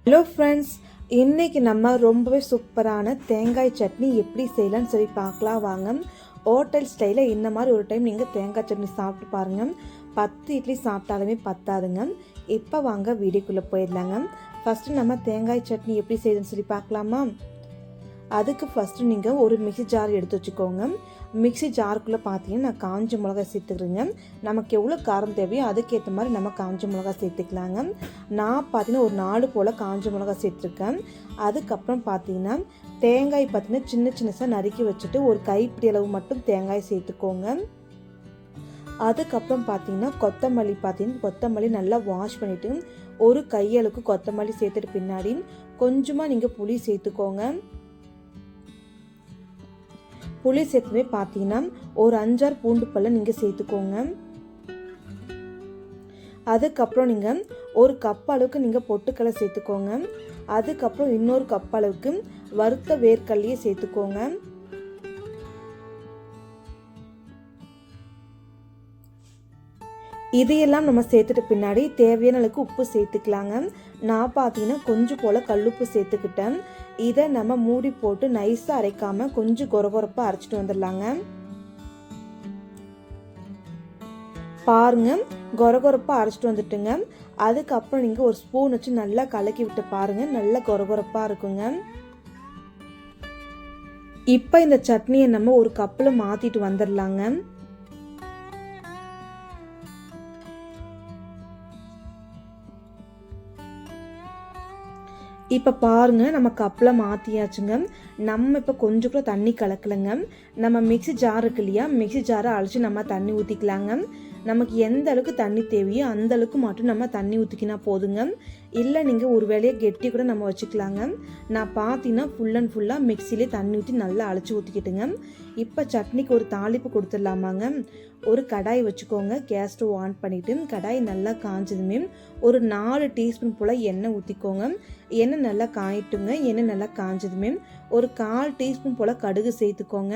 Hello friends, இன்றைக்கி நம்ம ரொம்பவே சூப்பரான தேங்காய் சட்னி எப்படி செய்யலான்னு சொல்லி பார்க்கலாம் வாங்க. ஹோட்டல் ஸ்டைலில் இந்த மாதிரி ஒரு டைம் நீங்கள் தேங்காய் சட்னி சாப்பிட்டு பாருங்கள். 10 இட்லி சாப்பிட்டாலுமே பத்தாதுங்க. இப்போ வாங்க வீடியோக்குள்ளே போயிடலாங்க. ஃபஸ்ட்டு நம்ம தேங்காய் சட்னி எப்படி செய்யுதுன்னு சொல்லி பார்க்கலாமா? அதுக்கு ஃபஸ்ட்டு நீங்கள் ஒரு மிக்ஸி ஜார் எடுத்து வச்சுக்கோங்க. மிக்ஸி ஜாருக்குள்ளே பார்த்தீங்கன்னா நான் காஞ்ச மிளகா சேர்த்துக்கிறேங்க. நமக்கு எவ்வளோ காரம் தேவையோ அதுக்கேற்ற மாதிரி நம்ம காஞ்ச மிளகா சேர்த்துக்கலாங்க. நான் பார்த்தீங்கன்னா ஒரு 4 போல் காஞ்ச மிளகா சேர்த்துருக்கேன். அதுக்கப்புறம் பார்த்தீங்கன்னா தேங்காய் பார்த்தீங்கன்னா சின்ன சின்னதாக நறுக்கி வச்சுட்டு ஒரு கைப்பிடி அளவு மட்டும் தேங்காய் சேர்த்துக்கோங்க. அதுக்கப்புறம் பார்த்தீங்கன்னா கொத்தமல்லி நல்லா வாஷ் பண்ணிவிட்டு ஒரு கையளவுக்கு கொத்தமல்லி சேர்த்துட்டு பின்னாடி கொஞ்சமாக நீங்கள் புளி சேர்த்துக்கோங்க. புளி சேர்த்துமே பார்த்தீங்கன்னா ஒரு 5-6 பூண்டு பல்ல நீங்கள் சேர்த்துக்கோங்க. அதுக்கப்புறம் நீங்கள் ஒரு கப் அளவுக்கு நீங்கள் பொட்டுக்கடலை சேர்த்துக்கோங்க. அதுக்கப்புறம் இன்னொரு கப் அளவுக்கு வறுத்த வேர்க்கடலையை சேர்த்துக்கோங்க. இதையெல்லாம் நம்ம சேர்த்துட்டு பின்னாடி தேவையான அளவுக்கு உப்பு சேர்த்துக்கலாங்க. நான் பார்த்தீங்கன்னா கொஞ்சம் போல் கல்லுப்பு சேர்த்துக்கிட்டேன். இதை நம்ம மூடி போட்டு நைஸாக அரைக்காமல் கொஞ்சம் கொரகொரப்பாக அரைச்சிட்டு வந்துடலாங்க. பாருங்க, கொரகொரப்பாக அரைச்சிட்டு வந்துட்டுங்க. அதுக்கப்புறம் நீங்கள் ஒரு ஸ்பூன் வச்சு நல்லா கலக்கி விட்டு பாருங்கள், நல்லா கொரகொரப்பாக இருக்குங்க. இப்போ இந்த சட்னியை நம்ம ஒரு கப்பில் மாற்றிட்டு வந்துடலாங்க. இப்போ பாருங்கள், நம்ம கப்பில் மாற்றியாச்சுங்க. நம்ம இப்போ கொஞ்சம் கூட தண்ணி கலக்கலைங்க. நம்ம மிக்ஸி ஜார் இருக்கு இல்லையா, மிக்ஸி ஜாரை அழைச்சி நம்ம தண்ணி ஊற்றிக்கலாங்க. நமக்கு எந்த அளவுக்கு தண்ணி தேவையோ அந்த அளவுக்கு மட்டும் நம்ம தண்ணி ஊற்றிக்கினா போதுங்க. இல்லை நீங்கள் ஒரு வேலையை கெட்டி கூட நம்ம வச்சுக்கலாங்க. நான் பார்த்தீங்கன்னா ஃபுல்லாக மிக்சிலே தண்ணி ஊற்றி நல்லா அழைச்சி ஊற்றிக்கிட்டுங்க. இப்போ சட்னிக்கு ஒரு தாளிப்பு கொடுத்துடலாமாங்க. ஒரு கடாய் வச்சுக்கோங்க. கேஸ் ஸ்டவ் ஆன் பண்ணிவிட்டு கடாய் நல்லா காஞ்சதுமே ஒரு 4 டீஸ்பூன் போல் எண்ணெய் ஊற்றிக்கோங்க. எண்ணெய் நல்லா காயிட்டுங்க. எண்ணெய் நல்லா காஞ்சதுமே ஒரு 1/4 டீஸ்பூன் போல் கடுகு சேர்த்துக்கோங்க.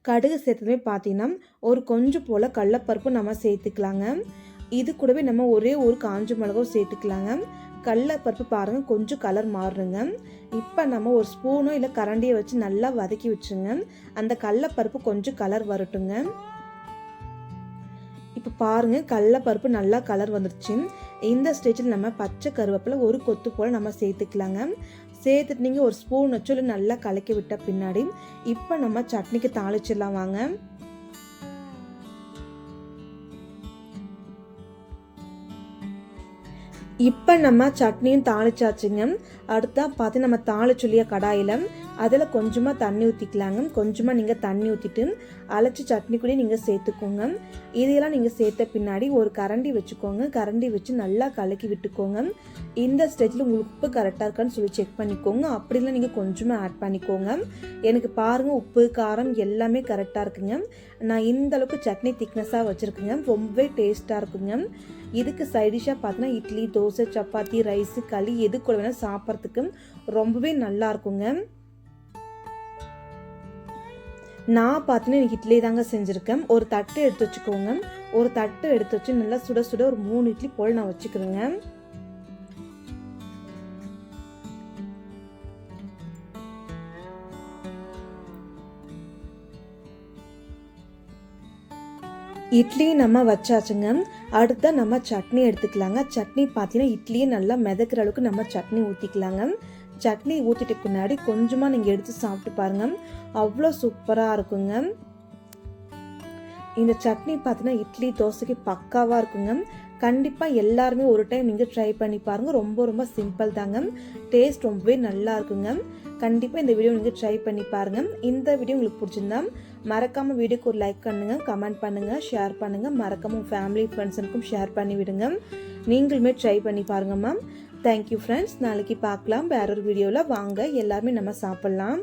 கடுகு சேர்த்ததுமே பார்த்தீங்கன்னா ஒரு கொஞ்சம் போல் கடலப்பருப்பு நம்ம சேர்த்துக்கலாங்க. இது கூடவே நம்ம ஒரே ஒரு காஞ்ச மிளகாவும் சேர்த்துக்கலாங்க. கடலப்பருப்பு பாருங்கள் கொஞ்சம் கலர் மாறுங்க. இப்போ நம்ம ஒரு ஸ்பூனோ இல்லை கரண்டியை வச்சு நல்லா வதக்கி வச்சுங்க. அந்த கடலப்பருப்பு கொஞ்சம் கலர் வரட்டுங்க. இப்போ பாருங்கள், கடலப்பருப்பு நல்லா கலர் வந்துருச்சு. இந்த ஸ்டேஜில் நம்ம பச்சை கருவேப்பிலை ஒரு கொத்து போல் நம்ம சேர்த்துக்கலாங்க. சேர்த்துட்டு நீங்கள் ஒரு ஸ்பூன் வச்சு நல்லா கலக்கி விட்ட பின்னாடி இப்போ நம்ம சட்னிக்கு தாளிச்சிடலாம் வாங்க. இப்போ நம்ம சட்னியும் தாளிச்சாச்சுங்க. அடுத்தா பார்த்து நம்ம தாளிச்சுள்ளிய கடாயில் அதில் கொஞ்சமாக தண்ணி ஊற்றிக்கலாங்க. கொஞ்சமாக நீங்கள் தண்ணி ஊற்றிட்டு அரைச்சி சட்னி கூட நீங்கள் சேர்த்துக்கோங்க. இதையெல்லாம் நீங்கள் சேர்த்த பின்னாடி ஒரு கரண்டி வச்சுக்கோங்க. கரண்டி வச்சு நல்லா கலக்கி விட்டுக்கோங்க. இந்த ஸ்டேஜில் உங்களுக்கு உப்பு கரெக்டாக இருக்கான்னு சொல்லி செக் பண்ணிக்கோங்க. அப்படிலாம் நீங்கள் கொஞ்சமாக ஆட் பண்ணிக்கோங்க. எனக்கு பாருங்கள், உப்பு காரம் எல்லாமே கரெக்டாக இருக்குங்க. நான் இந்த அளவுக்கு சட்னி திக்னஸாக வச்சுருக்குங்க. ரொம்பவே டேஸ்ட்டாக இருக்குங்க. இதுக்கு சைடிஷாக பார்த்தீங்கன்னா இட்லி, தோசை, சப்பாத்தி, ரைஸு, களி எது கூட வேணால் சாப்பிட்றதுக்கு ரொம்பவே நல்லா இருக்குங்க. நான் பார்த்தீங்கன்னா எனக்கு இட்லி தாங்க செஞ்சுருக்கேன். ஒரு தட்டு எடுத்து வச்சுக்கோங்க. ஒரு தட்டு எடுத்து வச்சு நல்லா சுட சுட ஒரு 3 இட்லி போல் நான் வச்சுக்கிறேங்க. இட்லி நம்ம வச்சாச்சுங்க. அடுத்த நம்ம சட்னி எடுத்துக்கலாங்க. சட்னி பார்த்தீங்கன்னா இட்லியே நல்லா மிதக்கிற அளவுக்கு நம்ம சட்னி ஊற்றிக்கலாங்க. சட்னி ஊற்றிட்டு பின்னாடி கொஞ்சமாக நீங்கள் எடுத்து சாப்பிட்டு பாருங்கள், அவ்வளோ சூப்பராக இருக்குங்க. இந்த சட்னி பார்த்தீங்கன்னா இட்லி தோசைக்கு பக்காவாக இருக்குங்க. கண்டிப்பாக எல்லாருமே ஒரு டைம் நீங்கள் ட்ரை பண்ணி பாருங்கள். ரொம்ப சிம்பிள் தாங்க. டேஸ்ட் ரொம்பவே நல்லா இருக்குங்க. கண்டிப்பாக இந்த வீடியோ நீங்கள் ட்ரை பண்ணி பாருங்கள். இந்த வீடியோ உங்களுக்கு பிடிச்சிருந்தா மறக்காமல் வீடியோக்கு ஒரு லைக் பண்ணுங்கள், கமெண்ட் பண்ணுங்கள், ஷேர் பண்ணுங்கள். மறக்காமல் உங்கள் ஃபேமிலி ஃப்ரெண்ட்ஸுக்கும் ஷேர் பண்ணி விடுங்க. நீங்களுமே ட்ரை பண்ணி பாருங்கள் மேம். Thank you friends. நாளைக்கு பார்க்கலாம் வேறொரு வீடியோவில். வாங்க எல்லாருமே நம்ம சாப்பிட்லாம்.